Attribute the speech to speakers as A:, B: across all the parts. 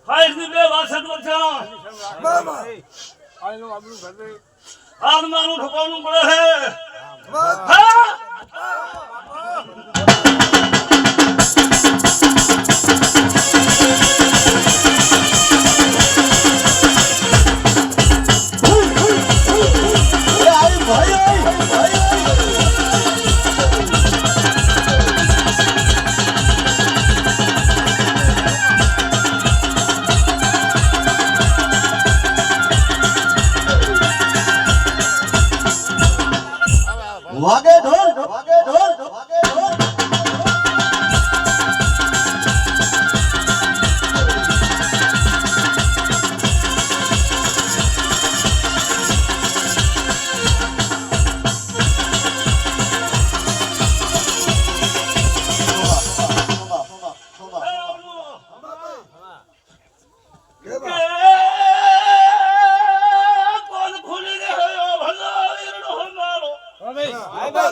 A: ખાઈ દી બે 62 વર્ષ
B: બાબા
C: આનો આપણું ઘરે
A: હાલ મારું ઠોકાવવું પડે છે
B: વાહ
A: હા
D: વાગે ઢોલ વાગે ઢોલ વાગે ઢોલ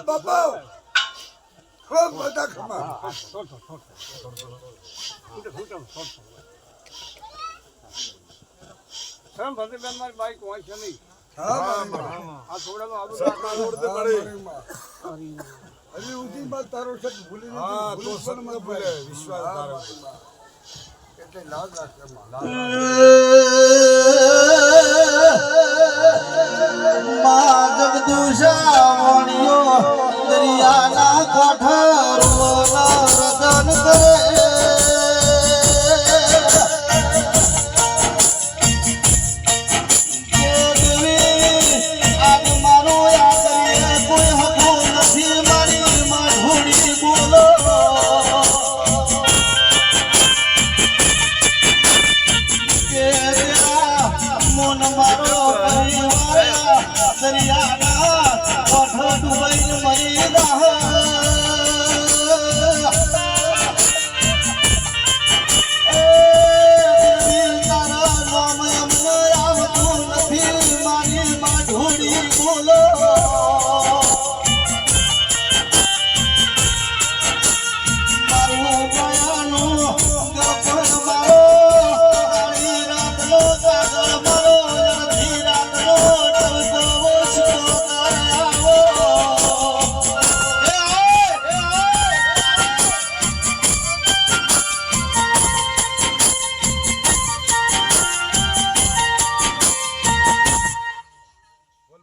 B: બાબા ખૂબ બધા ખમા
C: સમ ભલે બેન મારી બાઈક હોય છે નહીં
B: હા
C: આ થોડામાં આવું
B: અરે ઉધી બાદ તારો શક ભૂલી નથી
E: હા તો સત્ય બોલે વિશ્વાસ તારો
B: એટલે લાજ રાખે
D: માં જગદુષા વણિયો દરિયાના કોઠારોના રતન કરે આજ મારો યાદ કોઈ હકો નથી મારી માં ઢોળી બોલો મોન મારો પરિવાર દરિયાના કોઠો ડૂબાઈને મરી તારા નામ અમને આવતું નથી મારી માં ઢોળી બોલો મારું ગયાનું ગપન મારો કાળી રાતનો જાગર મારો અડધી રાતનો ટલકો ઓછો આવો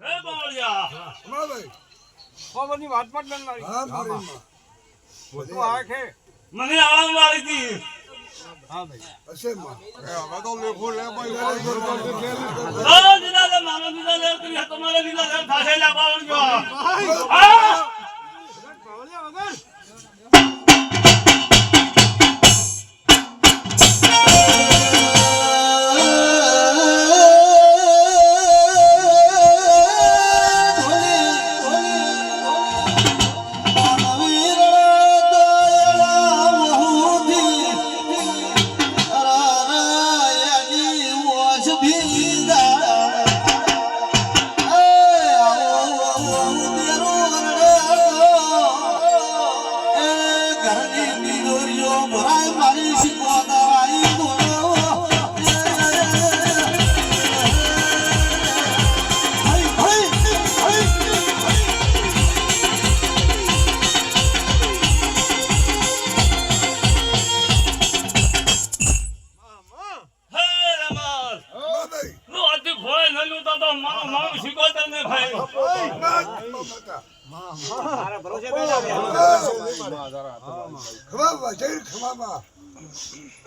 A: હે બાળિયા
B: ખમા ભાઈ
C: ખબરની વાત પણ ન લાવી
B: હા મારી
C: તું આવે છે
A: મને આરામ વાળી હતી
C: હા ભાઈ
B: હશે માં
E: હવે તો લેખો લે ભાઈ
A: દીધા લે મારો દીધા લે કરી તમારે દીધા લે થાશે લે બાળિયા હા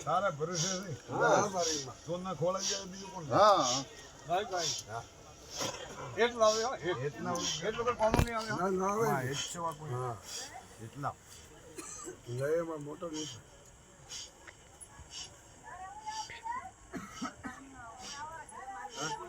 E: તારા ભરોસે સોના ખોળાઈ જાય બીજું કોણ
C: ભાઈ ભાઈ એટલા આવે એટલા એટલું કોણ નહીં આવે
B: ના ના આવે
E: હા 100 કોઈ એટલા
B: લયમાં મોટો નહીં
E: હા